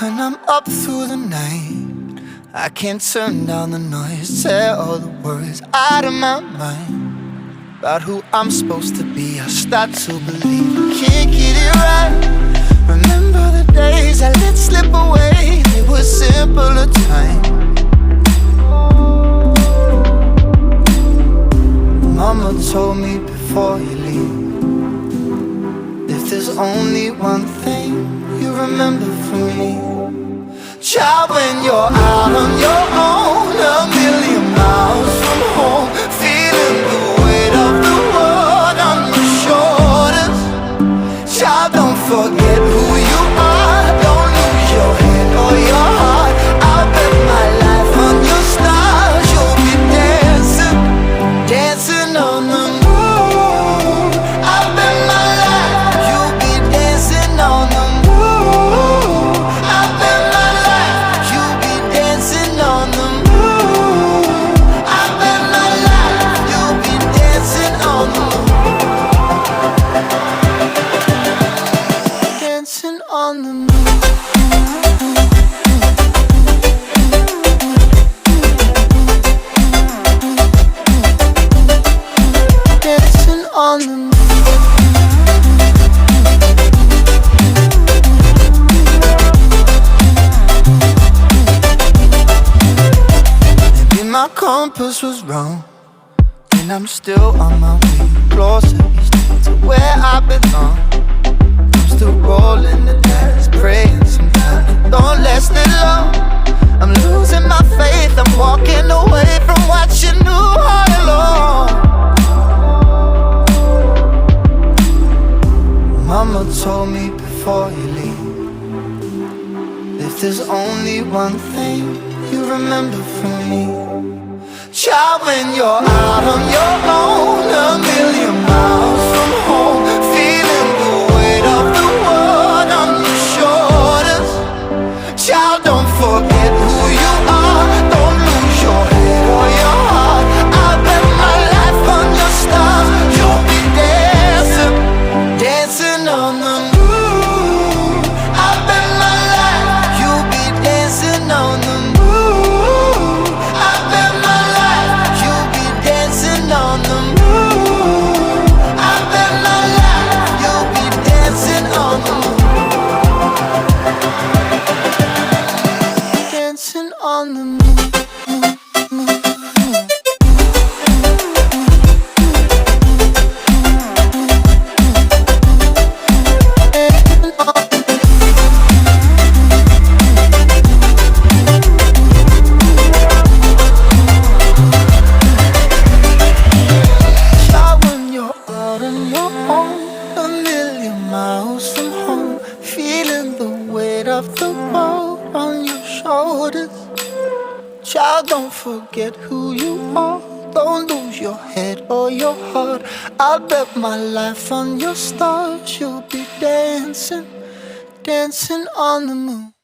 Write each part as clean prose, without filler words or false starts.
When I'm up through the night, I can't turn down the noise, tear all the worries out of my mind. About who I'm supposed to be, I start to believe I can't get it right. Remember the days I let slip away, they were simpler times. Mama told me before you leave, if there's only one thing you remember from me, child, when you're out on your own, a million miles from home, feeling the weight of the world on your shoulders. Child, don't forget who you are, don't lose your head or your heart. I'll bet my life on your stars, you'll be dancing, dancing on the moon. I'll bet my life you'll be dancing on the moon. I'll bet my life you'll be dancing on the moon. I'll bet my life you'll be dancing on the moon. Dancing on the moon. Dancing on the moon. Maybe my compass was wrong, and I'm still on my way closer each day to where I belong. I'm still rolling the dice, praying sometimes it don't last that long. I'm losing my faith, I'm walking away from what you knew all along. Mama told me before you leave, if there's only one thing you remember from me, child, when you're out on your own, a million miles from home, feeling the weight of the world on your shoulders. Child, don't forget who you are, don't lose your head or your heart. I'll bet my life on your stars, you'll be dancing, dancing on the moon. I'll bet my life you'll be dancing on the moon. I'll bet my life you'll be dancing on the moon. I'll bet my life you'll be dancing on the moon. Dancing on the moon. Child, when you're out on your own, a million miles from home, feeling the weight of the world on your shoulders. Child, don't forget who you are, don't lose your head or your heart. I'll bet my life on your stars, you'll be dancing, dancing on the moon.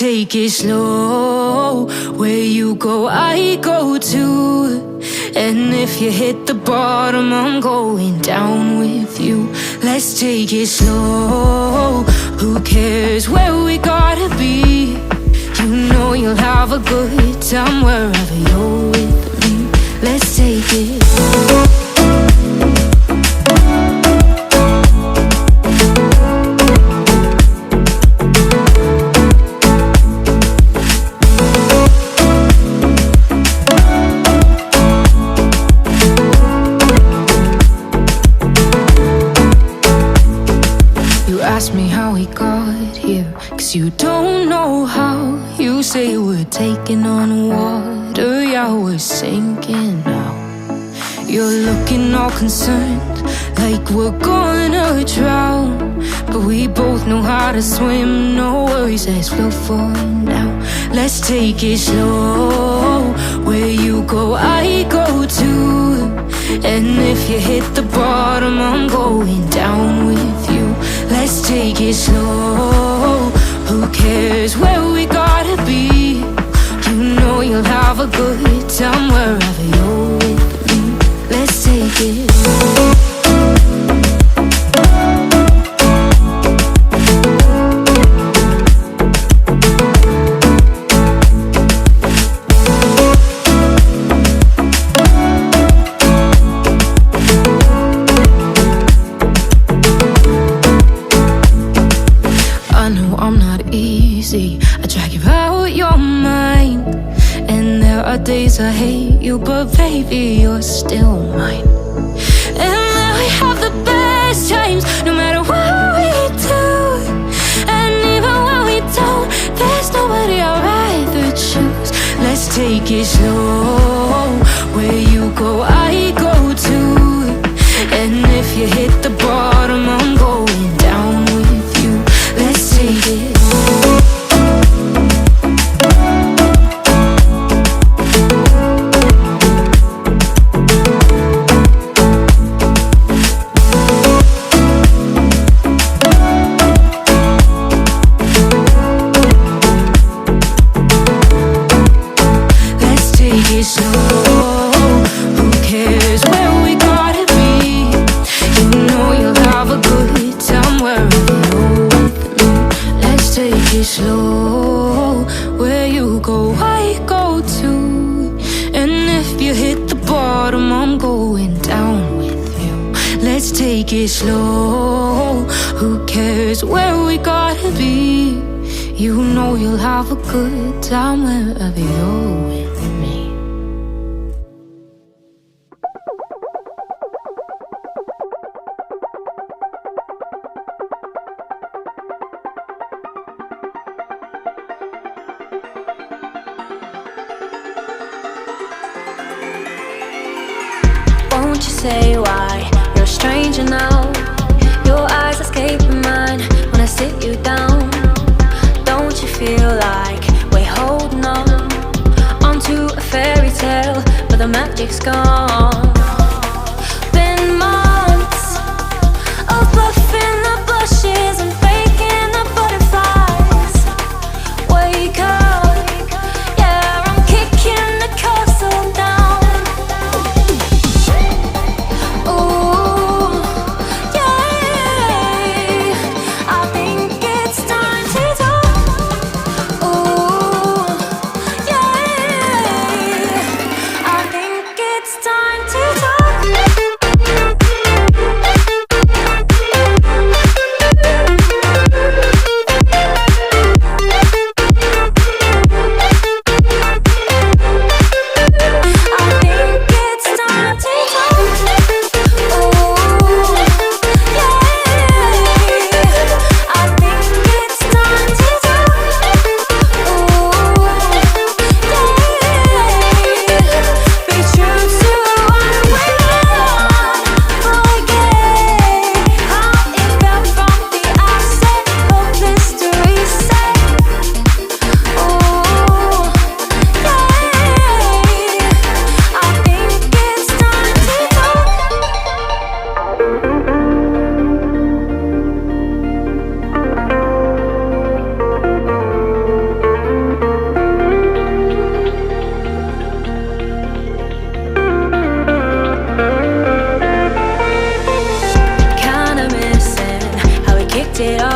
take it slow. Where you go, I go too. And if you hit the bottom, I'm going down with you. Let's take it slow. Who cares where we gotta be? You know you'll have a good time wherever you're with me. Let's take it. Ask me how we got here, 'cause you don't know how. You say we're taking on water, yeah, we're sinking now. You're looking all concerned, like we're gonna drown. But we both know how to swim, no worries, let's flow for now. Let's take it slow. Where you go, I go too. And if you hit the bottom, I'm going down with you. Let's take it slow. Who cares where we gotta be? You know you'll have a good time wherever you're with me. Let's take it. I drag you out your mind, and there are days I hate you, but baby, you're still mine. And now we have the best times, no matter what we do. And even when we don't, there's nobody I'd rather choose. Let's take it slow. Where you go, I go too. And if you hit the bottom, I'm going down with you. Let's take it. Slow, where you go, I go too. And if you hit the bottom, I'm going down with you. Let's take it slow. Who cares where we gotta be? You know you'll have a good time wherever you're with me. Won't you say why you're a stranger now? Your eyes escaping mine when I sit you down. Don't you feel like we're holding on onto a fairy tale, but the magic's gone?